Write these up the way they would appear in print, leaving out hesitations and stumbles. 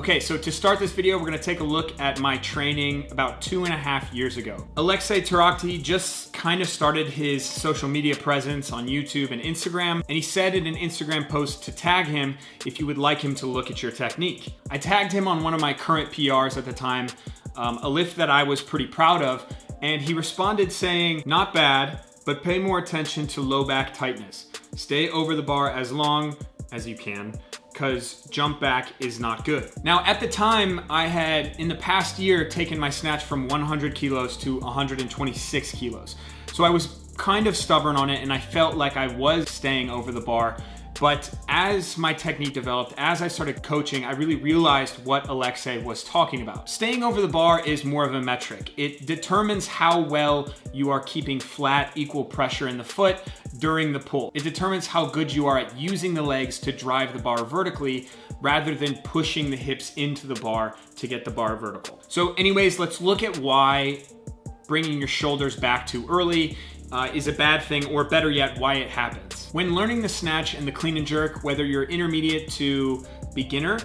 Okay, so to start this video, we're gonna take a look at my training about 2.5 years ago. Aleksey just kind of started his social media presence on YouTube and Instagram, and he said in an Instagram post to tag him if you would like him to look at your technique. I tagged him on one of my current PRs at the time, a lift that I was pretty proud of, and he responded saying, "Not bad, but pay more attention to low back tightness. Stay over the bar as long as you can, because jump back is not good." Now, at the time, I had, in the past year, taken my snatch from 100 kilos to 126 kilos. So I was kind of stubborn on it, and I felt like I was staying over the bar. But as my technique developed, as I started coaching, I really realized what Aleksey was talking about. Staying over the bar is more of a metric. It determines how well you are keeping flat, equal pressure in the foot during the pull. It determines how good you are at using the legs to drive the bar vertically rather than pushing the hips into the bar to get the bar vertical. So anyways, let's look at why bringing your shoulders back too early is a bad thing, or better yet, why it happens. When learning the snatch and the clean and jerk, whether you're intermediate to beginner,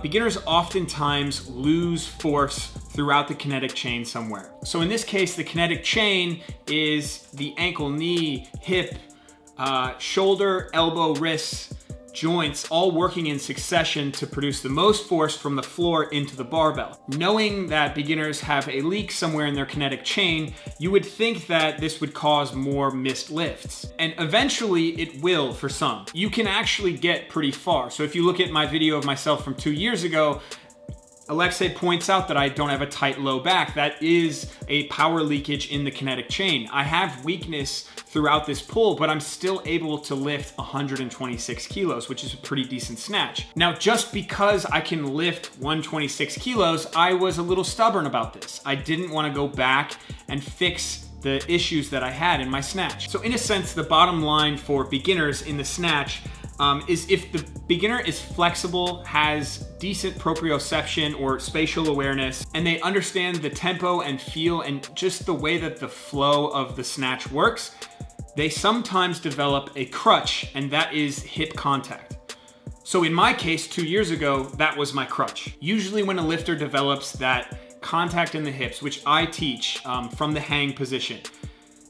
beginners oftentimes lose force throughout the kinetic chain somewhere. So in this case, the kinetic chain is the ankle, knee, hip, shoulder, elbow, wrists, joints, all working in succession to produce the most force from the floor into the barbell. Knowing that beginners have a leak somewhere in their kinetic chain, you would think that this would cause more missed lifts. And eventually it will for some. You can actually get pretty far. So if you look at my video of myself from 2 years ago, Aleksey points out that I don't have a tight low back. That is a power leakage in the kinetic chain. I have weakness throughout this pull, but I'm still able to lift 126 kilos, which is a pretty decent snatch. Now, just because I can lift 126 kilos, I was a little stubborn about this. I didn't want to go back and fix the issues that I had in my snatch. So in a sense, the bottom line for beginners in the snatch is if the beginner is flexible, has decent proprioception or spatial awareness, and they understand the tempo and feel and just the way that the flow of the snatch works, they sometimes develop a crutch, and that is hip contact. So in my case, 2 years ago, that was my crutch. Usually when a lifter develops that contact in the hips, which I teach from the hang position,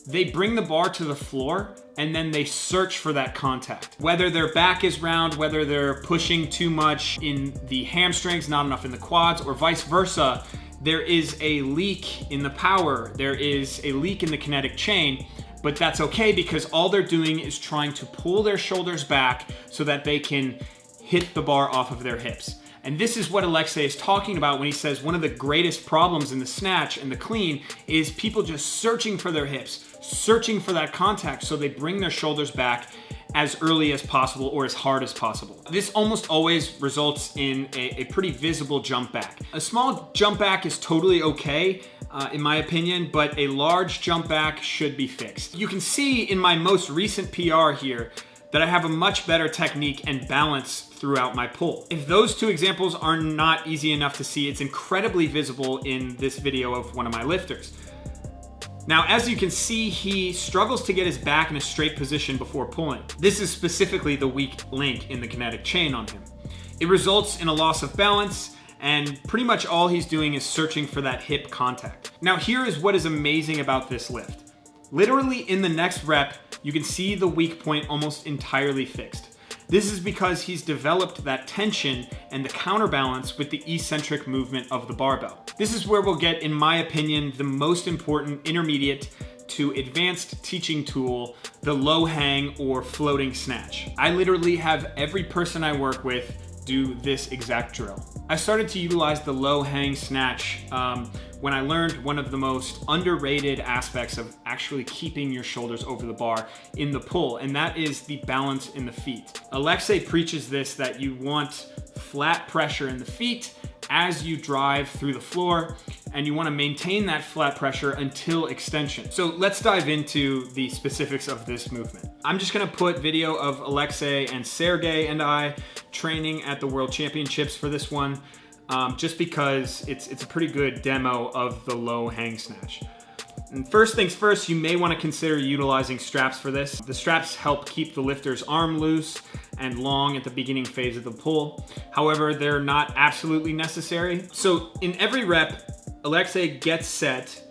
they bring the bar to the floor and then they search for that contact. Whether their back is round, whether they're pushing too much in the hamstrings, not enough in the quads, or vice versa, there is a leak in the power, there is a leak in the kinetic chain, but that's okay because all they're doing is trying to pull their shoulders back so that they can hit the bar off of their hips. And this is what Aleksey is talking about when he says one of the greatest problems in the snatch and the clean is people just searching for their hips, searching for that contact, so they bring their shoulders back as early as possible or as hard as possible. This almost always results in a pretty visible jump back. A small jump back is totally okay, in my opinion, but a large jump back should be fixed. You can see in my most recent PR here that I have a much better technique and balance throughout my pull. If those two examples are not easy enough to see, it's incredibly visible in this video of one of my lifters. Now, as you can see, he struggles to get his back in a straight position before pulling. This is specifically the weak link in the kinetic chain on him. It results in a loss of balance, and pretty much all he's doing is searching for that hip contact. Now, here is what is amazing about this lift. Literally in the next rep, you can see the weak point almost entirely fixed. This is because he's developed that tension and the counterbalance with the eccentric movement of the barbell. This is where we'll get, in my opinion, the most important intermediate to advanced teaching tool, the low hang or floating snatch. I literally have every person I work with do this exact drill. I started to utilize the low hang snatch when I learned one of the most underrated aspects of actually keeping your shoulders over the bar in the pull, and that is the balance in the feet. Aleksey preaches this, that you want flat pressure in the feet as you drive through the floor, and you want to maintain that flat pressure until extension. So let's dive into the specifics of this movement. I'm just going to put video of Aleksey and Sergey and I training at the World Championships for this one, just because it's a pretty good demo of the low hang snatch. And first things first, you may want to consider utilizing straps for this. The straps help keep the lifter's arm loose and long at the beginning phase of the pull. However, they're not absolutely necessary. So in every rep, Aleksey gets set,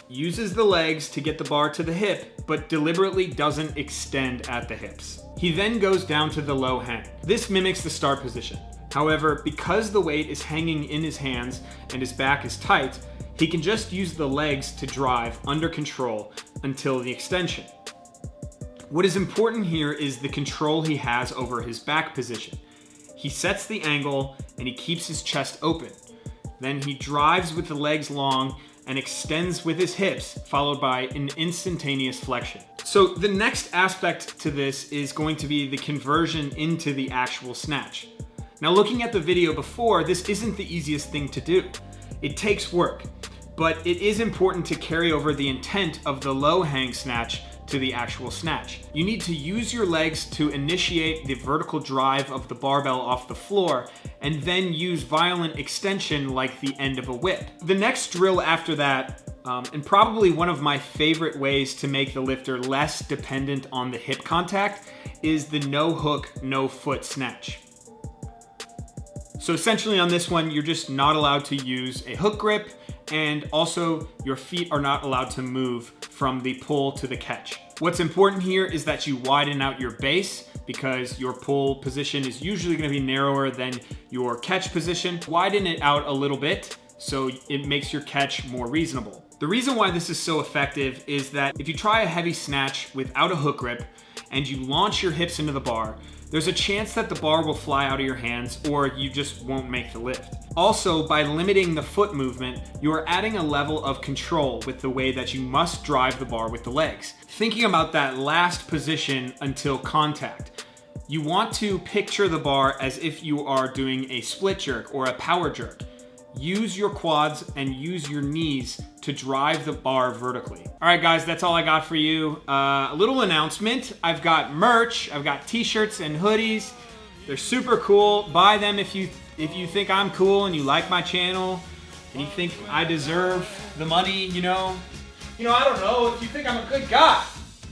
uses the legs to get the bar to the hip, but deliberately doesn't extend at the hips. He then goes down to the low hang. This mimics the start position. However, because the weight is hanging in his hands and his back is tight, he can just use the legs to drive under control until the extension. What is important here is the control he has over his back position. He sets the angle and he keeps his chest open. Then he drives with the legs long and extends with his hips, followed by an instantaneous flexion. So the next aspect to this is going to be the conversion into the actual snatch. Now, looking at the video before, this isn't the easiest thing to do. It takes work, but it is important to carry over the intent of the low hang snatch to the actual snatch. You need to use your legs to initiate the vertical drive of the barbell off the floor, and then use violent extension like the end of a whip. The next drill after that, and probably one of my favorite ways to make the lifter less dependent on the hip contact, is the no hook, no foot snatch. So essentially on this one, you're just not allowed to use a hook grip, and also your feet are not allowed to move from the pull to the catch. What's important here is that you widen out your base, because your pull position is usually going to be narrower than your catch position. Widen it out a little bit so it makes your catch more reasonable. The reason why this is so effective is that if you try a heavy snatch without a hook grip and you launch your hips into the bar, there's a chance that the bar will fly out of your hands, or you just won't make the lift. Also, by limiting the foot movement, you are adding a level of control with the way that you must drive the bar with the legs. Thinking about that last position until contact, you want to picture the bar as if you are doing a split jerk or a power jerk. Use your quads and use your knees to drive the bar vertically. All right, guys, that's all I got for you. A little announcement. I've got merch. I've got t-shirts and hoodies. They're super cool. Buy them if you think I'm cool and you like my channel and you think I deserve the money, you know, I don't know, if you think I'm a good guy.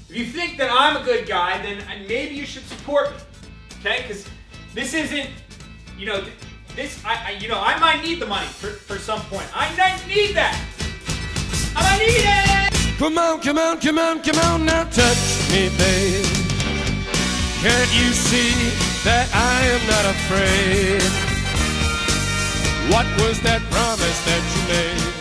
If you think that I'm a good guy, then maybe you should support me, okay? Because this isn't, I might need the money for some point. I might need that. I might need it. Come on, come on, come on, come on, now touch me, babe. Can't you see that I am not afraid? What was that promise that you made?